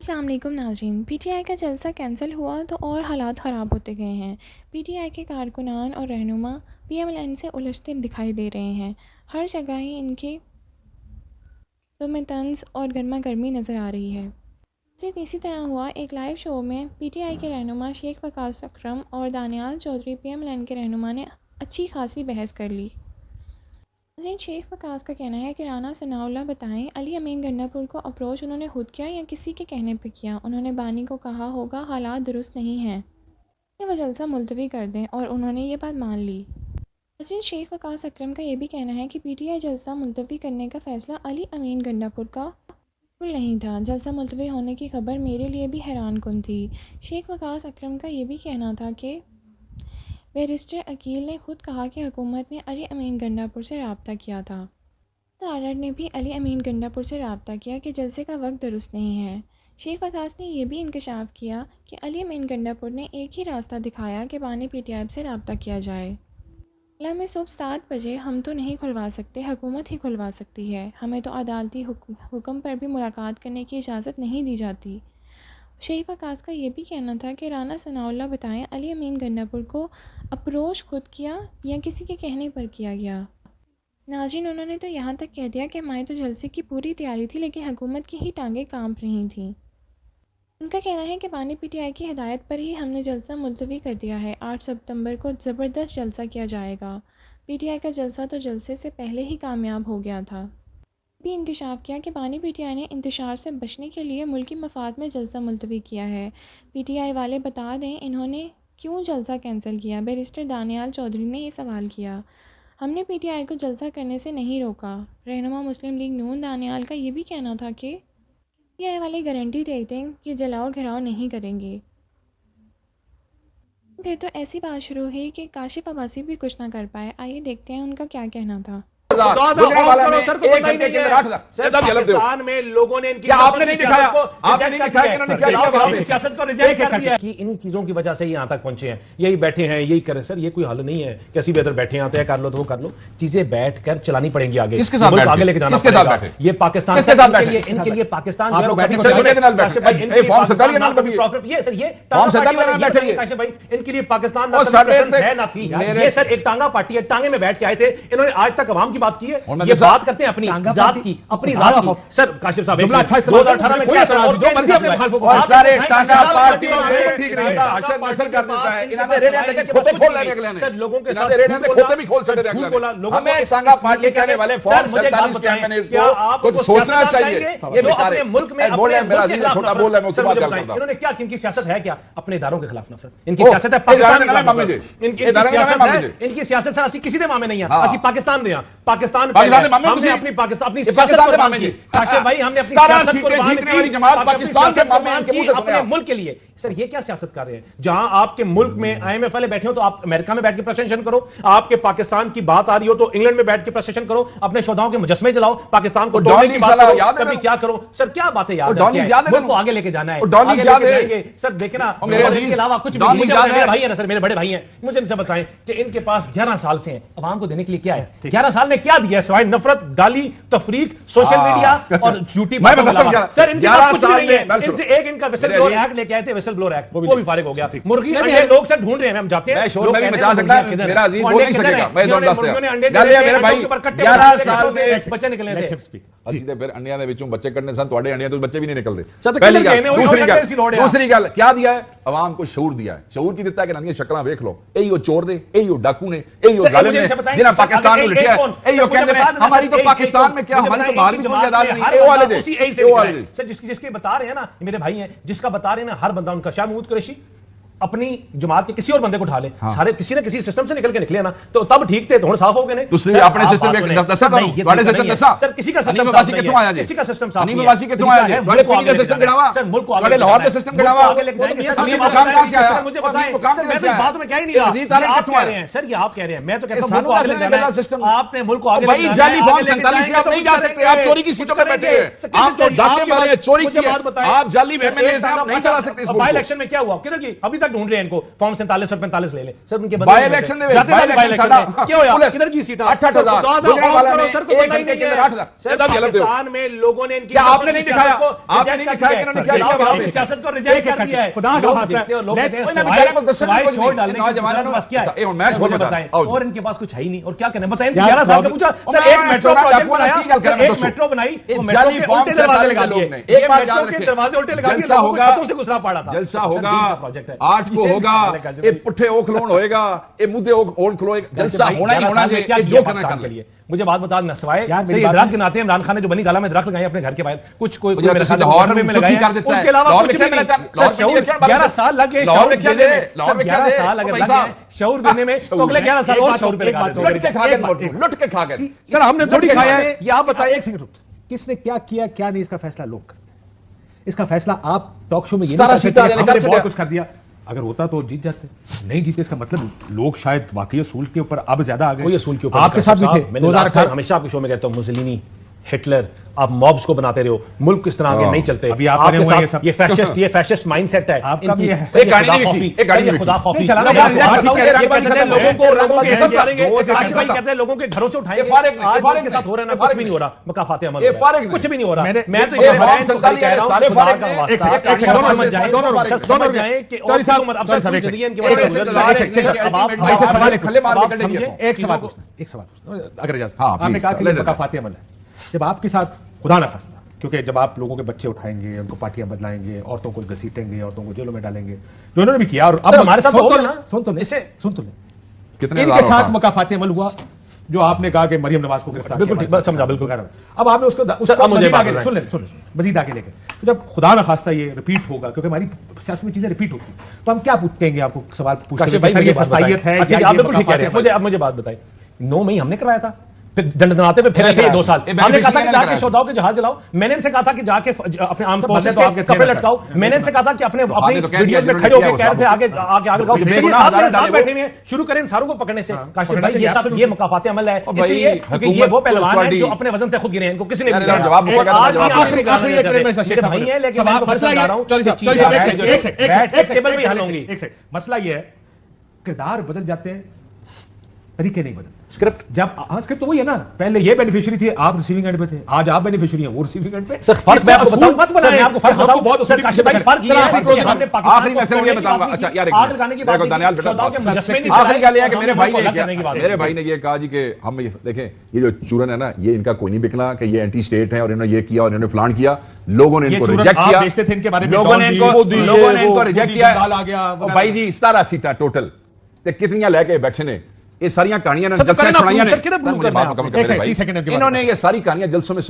अस्सलाम वालेकुम नाज़रीन। पीटीआई का जलसा कैंसिल हुआ तो और हालात ख़राब होते गए हैं। पीटीआई के कारकुनान और रहनुमा पीएमएलएन से उलझते दिखाई दे रहे हैं। हर जगह ही इनकी में तंज और गर्मा गर्मी नज़र आ रही है। इसी तरह हुआ एक लाइव शो में पीटीआई के रहनुमा शेख वकास अकरम और दानियाल चौधरी पीएमएलएन के रहनुमा ने अच्छी खासी बहस कर ली। शेख वकास का कहना है कि राना सनाउल्लाह बताएं अली अमीन गंडापुर को अप्रोच उन्होंने खुद किया या किसी के कहने पे किया। उन्होंने बानी को कहा होगा हालात दुरुस्त नहीं हैं कि वह जलसा मुलतवी कर दें और उन्होंने ये बात मान ली। शेख वकास अकरम का ये भी कहना है कि पीटीआई जलसा मुलतवी करने का फ़ैसला अली अमीन गंडापुर का बिल्कुल नहीं था। जलसा मुलतवी होने की खबर मेरे लिए भी हैरान कुन थी। शेख वकास अकरम का ये भी कहना था कि बैरिस्टर अकील ने खुद कहा कि हुकूमत ने अली अमीन गंडापुर से रब्ता किया था। तारड़ ने भी अली अमीन गंडापुर से रब्ता किया कि जलसे का वक्त दुरुस्त नहीं है। शेख वकास ने यह भी इंकशाफ किया कि अली अमीन गंडापुर ने एक ही रास्ता दिखाया कि बानी पीटीआई से रब्ता किया जाए। अल्लाह में सुबह 7 बजे हम तो नहीं खुलवा सकते, हुकूमत ही खुलवा सकती है। हमें तो अदालती हुक्म पर भी मुलाकात करने की इजाज़त नहीं दी जाती। शेख वकास का ये भी कहना था कि राना सनाउल्लाह बताएं अली अमीन गंडापुर को अप्रोच खुद किया या किसी के कहने पर किया गया। नाज़रीन, उन्होंने तो यहाँ तक कह दिया कि हमारी तो जलसे की पूरी तैयारी थी लेकिन हुकूमत की ही टांगें कांप रही थीं। उनका कहना है कि बानी पीटीआई की हिदायत पर ही हमने जलसा मुलतवी कर दिया है। 8 सितंबर को ज़बरदस्त जलसा किया जाएगा। पीटीआई का जलसा तो जलसे से पहले ही कामयाब हो गया था। भी इंकशाफ किया कि बानी पीटीआई ने इंतशार से बचने के लिए मुल्की मफाद में जलसा मुलतवी किया है। पीटीआई वाले बता दें इन्होंने क्यों जलसा कैंसिल किया। बैरिस्टर दानियाल चौधरी ने ये सवाल किया। हमने पीटीआई को जलसा करने से नहीं रोका। रहनुमा मुस्लिम लीग नून दानियाल का ये भी कहना था कि पीटीआई वाले गारंटी देते हैं कि जलाओ घिराव नहीं करेंगे। फिर तो ऐसी बात शुरू हुई कि काशिफ अब्बासी भी कुछ ना कर पाए। आइए देखते हैं उनका क्या कहना था। पाकिस्तान में लोगों ने इनकी आपने नहीं दिखाया, आपने नहीं दिखाया कि इन्होंने क्या किया वहां पे। सियासत को रिजेक्ट कर दिया कि इन चीजों की वजह से यहां तक पहुंचे हैं, यही बैठे हैं, यही करें। सर ये कोई हल नहीं है कि ऐसी बेहतर बैठे आते हैं, कर लो तो वो कर लो। चीजें बैठकर चलानी पड़ेंगी आगे। किसके साथ आगे लेके जाना पड़ेगा। ये पाकिस्तान किसके साथ बैठे? इनके लिए पाकिस्तान आप लोग बैठे फॉर्म 47 के नाम पे भी ये सर ये फॉर्म 47 के नाम बैठे भाई इनके लिए पाकिस्तान है ना थी। ये सर एक टांगा पार्टी है, टांगे में बैठ के आए थे इन्होंने। आज तक अवाम की बात की है, ये बात करते हैं अपनी जात की, अपनी जात की। सर काशिफ साहब 2018 में क्या जो मर्जी अपने मुखालिफों को सारे टांगा पार्टी ठीक नहीं था, अशर नशर कर देता है। इन्होंने रेड हैंड के खोते खोल लेने अगले ने सर लोगों के साथ रेड हैंड के खोते भी खोल सकते थे अगले ने। हमें टांगा पार्टी कहने वाले फॉर्म 47 के मैंने इसको कुछ सोचना चाहिए। ये बेचारे मुल्क में बोल रहे हैं, मेरा अजीज छोटा बोल रहा है, मैं उससे बात करता हूं। इन्होंने क्या, इनकी सियासत है क्या? अपने इदारों के खिलाफ नफरत। इनकी सियासत है पाकिस्तान के खिलाफ नफरत। इनकी सियासत सर असि किसी दे मामे नहीं है, असि पाकिस्तान दे पाकिस्तान हमने अपनी अपनी सियासत कुर्बान की। काशिफ भाई हमने अपनी सियासत कुर्बान की, जमात पाकिस्तान से अपने मुल्क के लिए। सर ये क्या सियासत कर रहे हैं? जहां आपके मुल्क में आईएमएफ वाले बैठे हो तो आप अमेरिका में बैठ के प्रेजेंटेशन करो, आपके पाकिस्तान की बात आ रही हो तो इंग्लैंड में बैठ के प्रेजेंटेशन करो, अपने शोधाओं के मुजस्मे जलाओ, पाकिस्तान को तोड़ने की बात करो, कभी क्या करो। सर क्या बातें याद है? मुल्क को आगे लेके जाना है, आगे लेके जाएंगे। सर देखे ना, के अलावा कुछ भी मेरे भाई है ना सर, मेरे बड़े भाई हैं, मुझे इनसे बताएं कि इनके पास 11 साल से हैं, अवाम को देने के लिए क्या है? 11 साल में क्या दिया है सिवाय नफरत, गाली, तफरीक, सोशल मीडिया और झूठी बातों के अलावा? सर इनके पास कुछ नहीं है। इनसे एक इनका विसल ब्लोअर एक्ट लेके आए थे, विसल ब्लोअर एक्ट, वो भी फारिग हो गया। मुर्गी अंडे लोग सर ढूंढ रहे हैं, हम जाते हैं, मैं शोर में भी बचा सकता है, मेरा अजीज बोल नहीं सकेगा, मैं दोनों दस मेरे भाई 11 साल में बच्चे निकले थे। ਅਸੀਂ ਤੇ ਫਿਰ ਅੰਡਿਆਂ ਦੇ ਵਿੱਚੋਂ ਬੱਚੇ ਕੱਢਨੇ ਸਨ, ਤੁਹਾਡੇ ਅੰਡਿਆਂ ਤੋਂ ਬੱਚੇ ਵੀ ਨਹੀਂ ਨਿਕਲਦੇ। पहली गल दूसरी गल क्या दिया है? आवाम को शऊर दिया है। शऊर की दिता है कि नंदी शक्लां वेख लो, यही वो चोर ने, यही वो डाकू ने, यही वो जालिम ने जिन्हें पाकिस्तान में लुटिया है, यही वो कहते हैं हमारी तो पाकिस्तान में क्या, हमारी तो बाहर भी कोई आजाद नहीं है। वो वाले जे सर जिसके बता रहे हैं ना, मेरे भाई हैं, जिसका बता रहे हैं ना, हर बंदा उनका शाह महमूद कुरैशी अपनी जमात के किसी और बंदे को उठा ले, सारे किसी ना किसी सिस्टम से निकल के निकले ना, तो तब ठीक थे, थोड़ा साफ हो गए। ਤੁਸੀਂ ਆਪਣੇ ਸਿਸਟਮ ਵਿੱਚ ਦੱਸਾ ਕਰੋ, ਤੁਹਾਡੇ ਸਿਸਟਮ ਦੱਸਾ सर किसी का सिस्टम निवासी किथों आया जी? किसी का सिस्टम साफ नहीं, निवासी किथों आया जी? मुल्क को आगे सिस्टम गिरावा सर, मुल्क को आगे ਤੁਹਾਡੇ लाहौर का सिस्टम गिरावा अली मुकाम कहां से आया? मुझे बताएं सर, मैं तो बात में क्या ही नहीं रहा। अजीज तारड़ किथों आए हैं? सर ये आप कह रहे हैं, मैं तो कहता हूं मुल्क को आगे ले जाना है। आपने मुल्क को आगे भाई जाली फॉर्म 47 से आप नहीं जा सकते, आप चोरी की सीटों पे बैठे हैं, आप तो डाके मारे, चोरी की है, आप जाली एमएलए साहब नहीं चला सकते इस मुल्क को। इलेक्शन में क्या हुआ? किधर की? अभी तक ढूंढ रहे हैं इनको, फॉर्म 47 और 45 ले ले सर उनके बाय इलेक्शन में क्या होया किधर की सीट 8,000 गुजरात वाला में एक घंटे के अंदर 8,000 पाकिस्तान में लोगों ने इनकी क्या आपने नहीं दिखाया, आपने नहीं दिखाया कि इन्होंने क्या किया वहां पे, सियासत को रिजेक्ट कर दिया है। खुदा का वास्ता लोग कहते हैं बेचारे को 10 सवाई छोड़ डालने की नौजवानों के पास क्या है, ए मैं छोड़ बताएं और इनके पास कुछ है ही नहीं और क्या करना बताएं। 11 साल का पूछा सर, एक मेट्रो प्रोजेक्ट बनाया, एक मेट्रो बनाई, वो मेट्रो के उल्टे दरवाजे लगा दिए, एक बात याद रखें, दरवाजे उल्टे लगा दिए, जलसा होगा, छतों से गुजरा पड़ा था। जलसा होगा 8 को होगा, ये पुट्ठे ओखलोन होएगा, ये मुद्दे ओन खलोएगा, जलसा होना ही होना चाहिए, जो करना कर लिए। मुझे बात बता नसवाए से ये दरख्त गिनाते हैं, इमरान खान ने जो बनी गाला में दरख्त लगाए अपने घर के बाहर, कुछ कोई मेरे साथ लाहौर में सुखी कर देता है, उसके अलावा कुछ भी नहीं। 11 साल लगे लाहौर में क्या दे, लाहौर में क्या दे, 11 साल अगर लगे शऊर देने में तो अगले 11 साल और शऊर पे लगा देंगे। लुट के खा गए सर हमने थोड़ी खाया है, ये आप बताइए। एक सेकंड रुक, किसने क्या किया क्या नहीं, इसका फैसला लोग करते हैं। इसका फैसला आप टॉक शो में ये नहीं कर सकते हमने बहुत कुछ कर दिया, अगर होता तो जीत जाते, नहीं जीते इसका मतलब लोग शायद वाकई असूल के ऊपर अब ज्यादा आ गए। कोई असूल के ऊपर आपके साथ भी थे 2018 हमेशा आपके शो में कहता हूं मुसलिनी हिटलर आप मॉब्स को बनाते रहे हो, मुल्क किस तरह आगे नहीं चलते। अभी आपके साथ ये फैशिस्ट माइंडसेट है आपका भी है। एक गाड़ी नहीं बिकी, एक गाड़ी नहीं खुदा खौफी चला लोगों के लोगों के घरों से उठाएंगे। आज के साथ हो रहा है ना, कुछ भी नहीं हो रहा, मकाफाते अमल कुछ भी नहीं हो रहा। मैं तो ये कह रहा हूं खुदा का वास्ता समझ जाएं कि और एक सवाल अगर आपने कहा कि मकाफाती अमल है, जब आपके साथ खुदा ना खास्ता, क्योंकि जब आप लोगों के बच्चे उठाएंगे, उनको पार्टियां बदलाएंगे, औरतों को घसीटेंगे, औरतों को जेलों में डालेंगे, जो उन्होंने भी किया, और अब हमारे साथ सुन कितने इनके साथ मकाफाती अमल हुआ जो आपने कहा कि मरियम नवाज को गिरफ्तार बिल्कुल ठीक समझा, बिल्कुल अब आपने उसको मुझे सुन मजीद आगे लेके, तो जब खुदा ना खास्ता ये रिपीट होगा, क्योंकि हमारी सियासत में चीजें रिपीट होती हैं, तो हम क्या पूछेंगे, आपको सवाल पूछते मुझे बात बताइए, 9 मई हमने करवाया था, फिर दंडनाते पे फिर थे 2 साल। हमने कहा था कि जाके शोधाओं के जहाज जलाओ, मैंने इनसे कहा था कि जाके अपने आर्म फोर्सेस के कपड़े लटकाओ, मैंने इनसे कहा था कि अपने अपनी वीडियोस में खड़े होकर कह रहे थे आगे लगाओ, साथ बैठे हुए हैं, शुरू करें इन सारों को पकड़ने से। काशिफ भाई ये सब ये मकाफाते अमल है, इसलिए क्योंकि ये वो पहलवान है जो अपने वजन से खुद गिरे हैं, इनको किसी ने जवाब मसला ये है, किरदार बदल जाते हैं, तरीके नहीं बदलते। स्क्रिप्ट जब स्क्रिप्ट तो वही है ना, पहले ये बेनिफिशियरी थे, आप रिसीविंग एंड पे थे, आज आप बेनिफिशियरी हैं, वो रिसीविंग एंड पे। सर फर्क मैं आपको बताऊं, मत बनाएं, आपको फर्क बताऊं बहुत सर काशिफ भाई, फर्क ये है कि हमने पाकिस्तान आखिरी मैसेज ये बताऊंगा। अच्छा यार आग लगाने की बात देखो दानियाल बेटा, आखिरी क्या लिया कि मेरे भाई ने ये कहा जी कि हम ये देखें, ये जो चूरन है ना, ये इनका कोई नहीं बिकना कि ये एंटी स्टेट है और इन्होंने ये किया और इन्होंने फलान किया। लोगों ने इनको रिजेक्ट किया, लोगों ने इनको रिजेक्ट किया। भाई जी 17 सीटां टोटल कितनियां लेके बैठे ने, ये सारियां कहानियां जलसे सुनाइयां ने, इन्होंने ये सारी कहानियां जलसों में